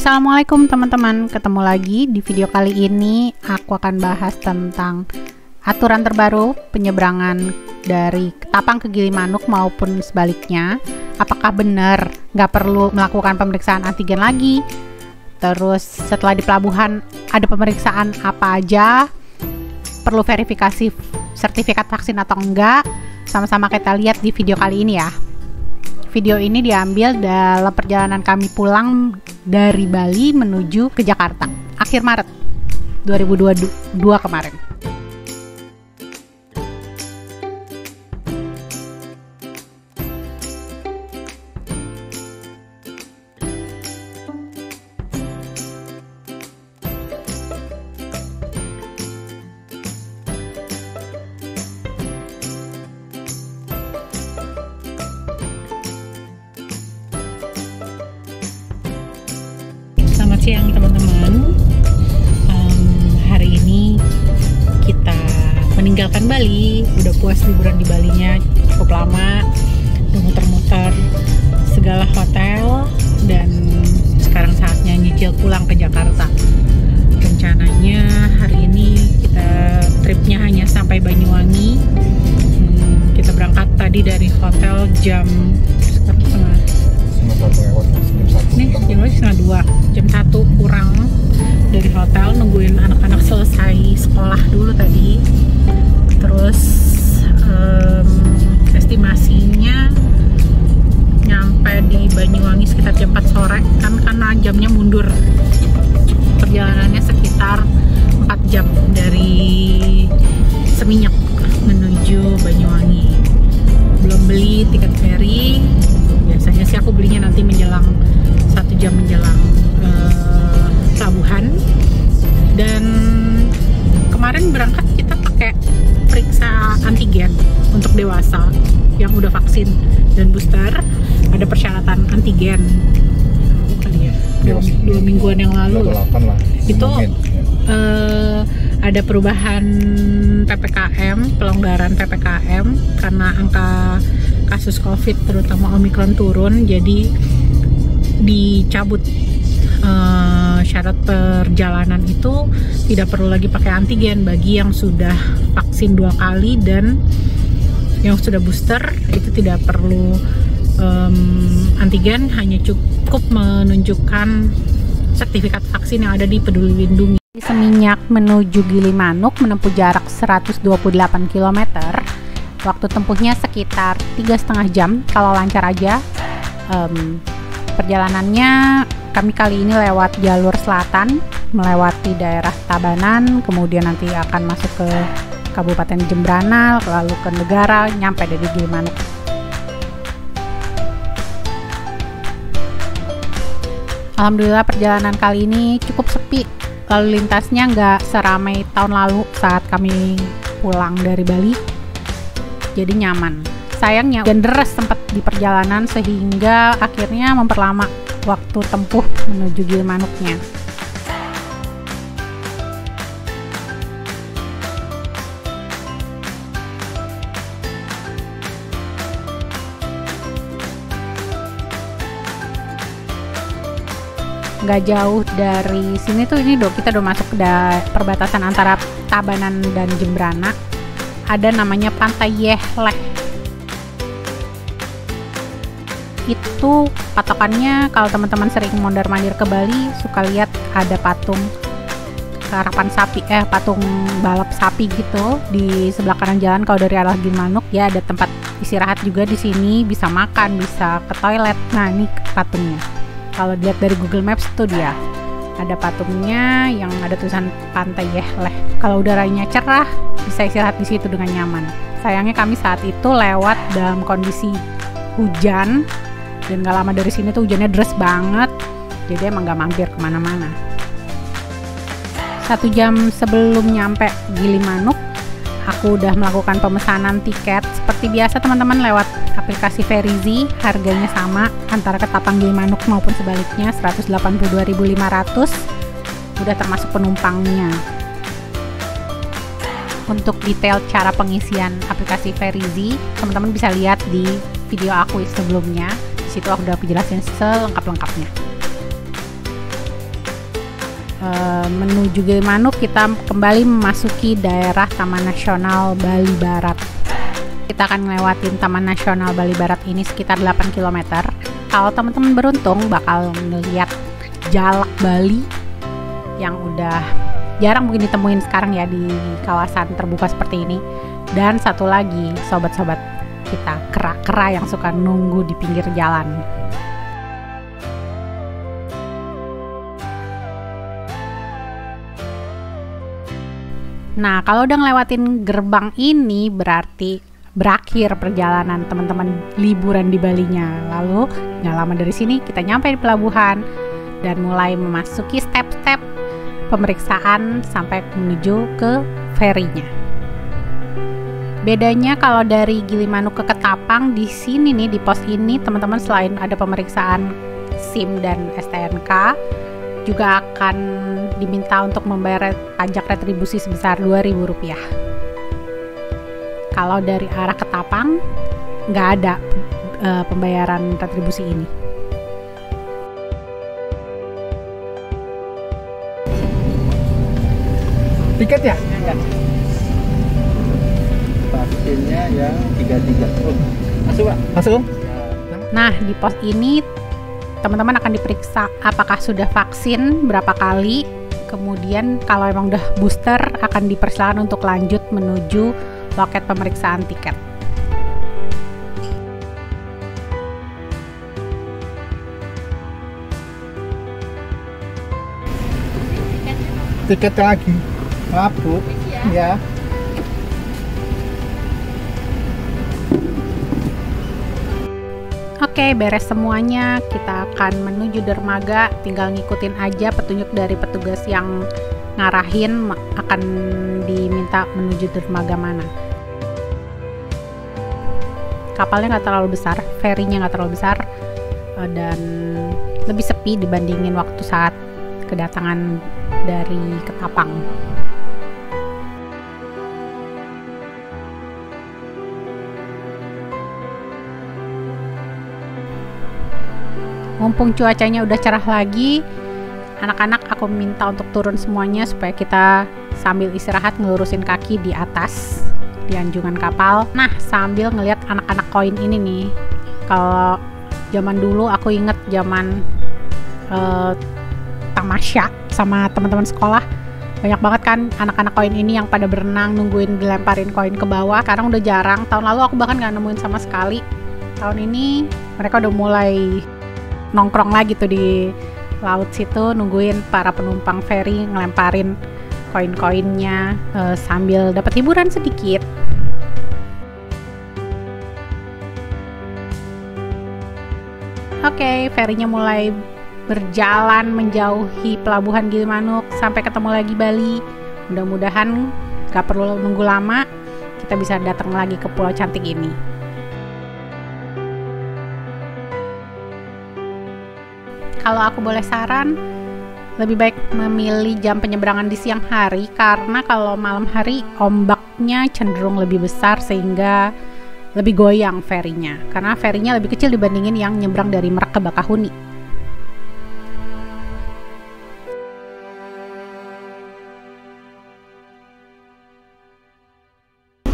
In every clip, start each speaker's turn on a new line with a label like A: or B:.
A: Assalamualaikum teman-teman, ketemu lagi di video kali ini. Aku akan bahas tentang aturan terbaru penyeberangan dari Ketapang ke Gilimanuk maupun sebaliknya. Apakah benar nggak perlu melakukan pemeriksaan antigen lagi? Terus setelah di pelabuhan ada pemeriksaan apa aja? Perlu verifikasi sertifikat vaksin atau enggak? Sama-sama kita lihat di video kali ini ya. Video ini diambil dalam perjalanan kami pulang dari Bali menuju ke Jakarta akhir Maret 2022 kemarin. Selamat siang teman-teman. Hari ini kita meninggalkan Bali. Udah puas liburan di Balinya cukup lama, udah muter-muter segala hotel, dan sekarang saatnya nyicil pulang ke Jakarta. Rencananya hari ini kita tripnya hanya sampai Banyuwangi. Kita berangkat tadi dari hotel jam jam 1 kurang dari hotel, nungguin anak-anak selesai sekolah dulu tadi. Terus estimasinya nyampe di Banyuwangi sekitar jam 4 sore kan, karena jamnya mundur. Perjalanannya sekitar 4 jam dari Seminyak menuju Banyuwangi. Belum beli tiket ferry. Biasanya sih aku belinya nanti menjelang 1 jam menjelang pelabuhan. Dan kemarin berangkat kita pakai periksa antigen untuk dewasa yang udah vaksin dan booster. Ada persyaratan antigen kali ya, 2 mingguan yang lalu itu ada perubahan PPKM, pelonggaran PPKM karena angka kasus COVID terutama Omikron turun, jadi dicabut syarat perjalanan itu tidak perlu lagi pakai antigen bagi yang sudah vaksin 2 kali, dan yang sudah booster itu tidak perlu antigen, hanya cukup menunjukkan sertifikat vaksin yang ada di Peduli Lindungi. Di Seminyak menuju Gilimanuk menempuh jarak 128 km. Waktu tempuhnya sekitar 3,5 jam kalau lancar aja. Perjalanannya kami kali ini lewat jalur selatan, melewati daerah Tabanan, kemudian nanti akan masuk ke Kabupaten Jembrana, lalu ke Negara, nyampe dari Gilimanuk. Alhamdulillah perjalanan kali ini cukup sepi, lalu lintasnya nggak seramai tahun lalu saat kami pulang dari Bali, jadi nyaman. Sayangnya hujan deras sempat di perjalanan sehingga akhirnya memperlama waktu tempuh menuju Gilimanuknya. Nggak jauh dari sini tuh, ini kita udah masuk ke perbatasan antara Tabanan dan Jembrana. Ada namanya Pantai Yehleh. Itu patokannya kalau teman-teman sering mondar-mandir ke Bali suka lihat ada patung karapan sapi, patung balap sapi gitu di sebelah kanan jalan kalau dari arah Gilimanuk. Ya ada tempat istirahat juga di sini, bisa makan, bisa ke toilet. Nah ini patungnya. Kalau dilihat dari Google Maps tuh dia ada patungnya yang ada tulisan Pantai Yehleh. Kalau udaranya cerah bisa istirahat di situ dengan nyaman. Sayangnya kami saat itu lewat dalam kondisi hujan, dan gak lama dari sini tuh hujannya deras banget, jadi emang gak mampir kemana-mana. 1 jam sebelum nyampe Gilimanuk, aku udah melakukan pemesanan tiket seperti biasa teman-teman lewat aplikasi Verizi. Harganya sama antara Ketapang Gilimanuk maupun sebaliknya, 182.500, udah termasuk penumpangnya. Untuk detail cara pengisian aplikasi Verizi, teman-teman bisa lihat di video aku sebelumnya. Di situ aku udah jelasin selengkap-lengkapnya. menuju Gilimanuk, kita kembali memasuki daerah Taman Nasional Bali Barat. Kita akan ngelewatin Taman Nasional Bali Barat ini sekitar 8 km. Kalau teman-teman beruntung bakal melihat jalak Bali yang udah jarang mungkin ditemuin sekarang ya di kawasan terbuka seperti ini. Dan satu lagi, sobat-sobat kita, kera-kera yang suka nunggu di pinggir jalan. Nah, kalau udah ngelewatin gerbang ini berarti berakhir perjalanan teman-teman liburan di Balinya. Lalu nggak lama dari sini kita nyampe di pelabuhan dan mulai memasuki step-step pemeriksaan sampai menuju ke ferinya. Bedanya kalau dari Gilimanuk ke Ketapang, di sini nih di pos ini teman-teman selain ada pemeriksaan SIM dan STNK, juga akan diminta untuk membayar pajak retribusi sebesar Rp2.000. Kalau dari arah Ketapang nggak ada pembayaran retribusi ini.
B: Tiket ya? Ya. Vaksinnya yang 33. Oh, masuk Pak? Masuk.
A: Nah, di pos ini teman-teman akan diperiksa apakah sudah vaksin berapa kali, kemudian kalau emang udah booster akan dipersilakan untuk lanjut menuju loket pemeriksaan tiket.
B: Tiket lagi. Maaf Bu. Ya.
A: Oke, beres semuanya, kita akan menuju dermaga, tinggal ngikutin aja petunjuk dari petugas yang ngarahin akan diminta menuju dermaga mana. Kapalnya nggak terlalu besar, ferinya nggak terlalu besar, dan lebih sepi dibandingin waktu saat kedatangan dari Ketapang. Mumpung cuacanya udah cerah lagi, anak-anak aku minta untuk turun semuanya supaya kita sambil istirahat ngelurusin kaki di atas di anjungan kapal. Nah, sambil ngelihat anak-anak koin ini nih. Kalau zaman dulu aku inget zaman tamasya sama teman-teman sekolah, banyak banget kan anak-anak koin ini yang pada berenang nungguin dilemparin koin ke bawah. Sekarang udah jarang. Tahun lalu aku bahkan nggak nemuin sama sekali. Tahun ini mereka udah mulai nongkrong lagi tuh di laut situ nungguin para penumpang feri ngelemparin koin-koinnya sambil dapat hiburan sedikit. Oke, ferinya mulai berjalan menjauhi pelabuhan Gilimanuk sampai ketemu lagi Bali. Mudah-mudahan gak perlu nunggu lama, kita bisa datang lagi ke pulau cantik ini. Kalau aku boleh saran, lebih baik memilih jam penyeberangan di siang hari, karena kalau malam hari ombaknya cenderung lebih besar sehingga lebih goyang ferinya, karena ferinya lebih kecil dibandingin yang nyebrang dari Merak ke Bakahuni.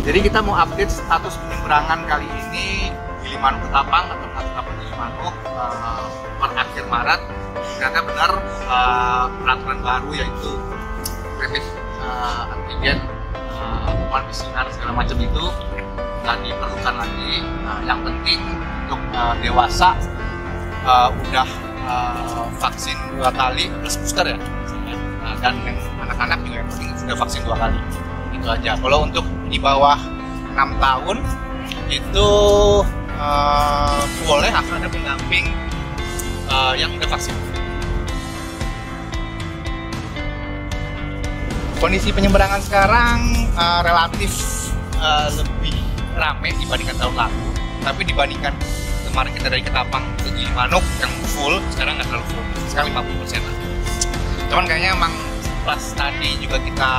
C: Jadi kita mau update status penyeberangan kali ini Gilimanuk Ketapang atau Ketapang Gilimanuk per akhir Maret. Ternyata benar peraturan baru yaitu rapid antigen, PCR segala macam itu nggak diperlukan lagi. Yang penting untuk dewasa udah vaksin 2 kali plus booster ya, dan yang anak-anak juga yang penting sudah vaksin 2 kali. Itu aja. Kalau untuk di bawah 6 tahun itu boleh akan ada pendamping yang udah vaksin. Kondisi penyeberangan sekarang relatif lebih ramai dibandingkan tahun lalu, tapi dibandingkan kemarin kita dari Ketapang ke Gilimanuk yang full, sekarang nggak terlalu full, sekarang 50% lah. Cuman kayaknya emang pas tadi juga kita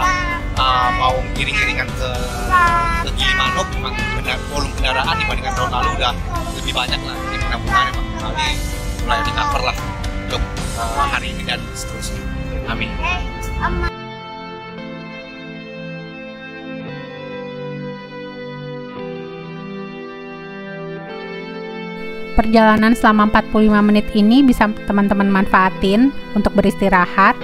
C: mau giring-giringan ke Gilimanuk, memang volume kendaraan dibandingkan tahun lalu udah lebih banyak lah. Jadi mudah-mudahan emang kali mulai di cover lah untuk hari ini dan seterusnya. Amin.
A: Perjalanan selama 45 menit ini bisa teman-teman manfaatin untuk beristirahat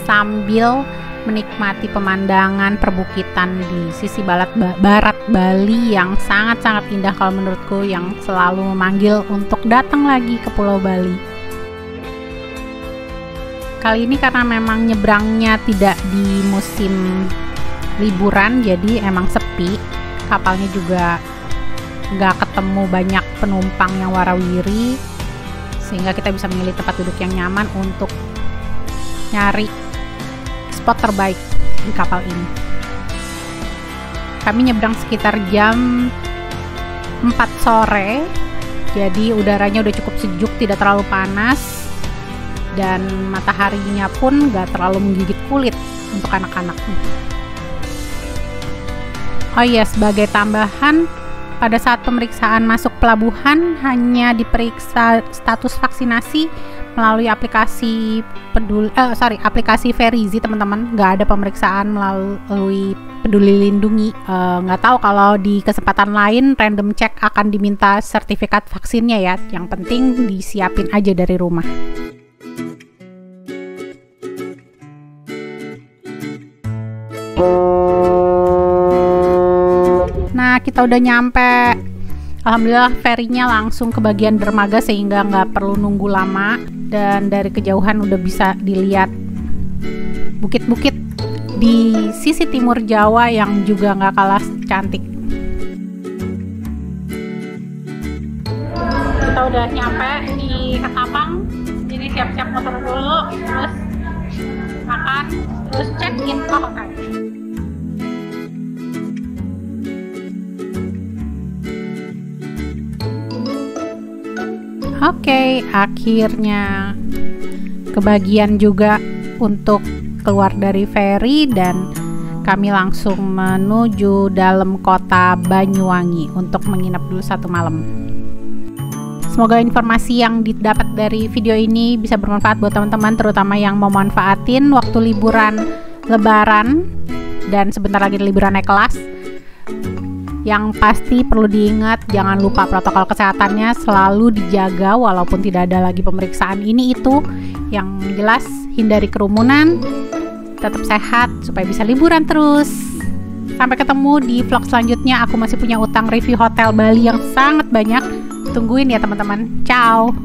A: sambil menikmati pemandangan perbukitan di sisi barat Bali yang sangat-sangat indah kalau menurutku, yang selalu memanggil untuk datang lagi ke Pulau Bali. Kali ini karena memang nyebrangnya tidak di musim liburan, jadi emang sepi. Kapalnya juga nggak ketemu banyak penumpang yang warawiri, sehingga kita bisa memilih tempat duduk yang nyaman untuk nyari spot terbaik di kapal ini. Kami nyebrang sekitar jam 4 sore, jadi udaranya udah cukup sejuk, tidak terlalu panas, dan mataharinya pun nggak terlalu menggigit kulit untuk anak-anak. Oh iya, sebagai tambahan, pada saat pemeriksaan masuk pelabuhan hanya diperiksa status vaksinasi melalui aplikasi aplikasi Verizi, teman-teman. Nggak ada pemeriksaan melalui Peduli Lindungi. Nggak tahu kalau di kesempatan lain random check akan diminta sertifikat vaksinnya ya. Yang penting disiapin aja dari rumah. Nah, kita udah nyampe. Alhamdulillah ferinya langsung ke bagian dermaga sehingga nggak perlu nunggu lama, dan dari kejauhan udah bisa dilihat bukit-bukit di sisi timur Jawa yang juga nggak kalah cantik. Kita udah nyampe di Ketapang, jadi siap-siap motor dulu, terus makan, terus check in ke hotel. Oke, akhirnya kebagian juga untuk keluar dari feri dan kami langsung menuju dalam kota Banyuwangi untuk menginap dulu 1 malam. Semoga informasi yang didapat dari video ini bisa bermanfaat buat teman-teman, terutama yang mau manfaatin waktu liburan Lebaran dan sebentar lagi liburan naik kelas. Yang pasti perlu diingat, jangan lupa protokol kesehatannya selalu dijaga walaupun tidak ada lagi pemeriksaan ini itu. Yang jelas hindari kerumunan, tetap sehat supaya bisa liburan terus. Sampai ketemu di vlog selanjutnya. Aku masih punya utang review hotel Bali yang sangat banyak. Tungguin ya teman-teman. Ciao.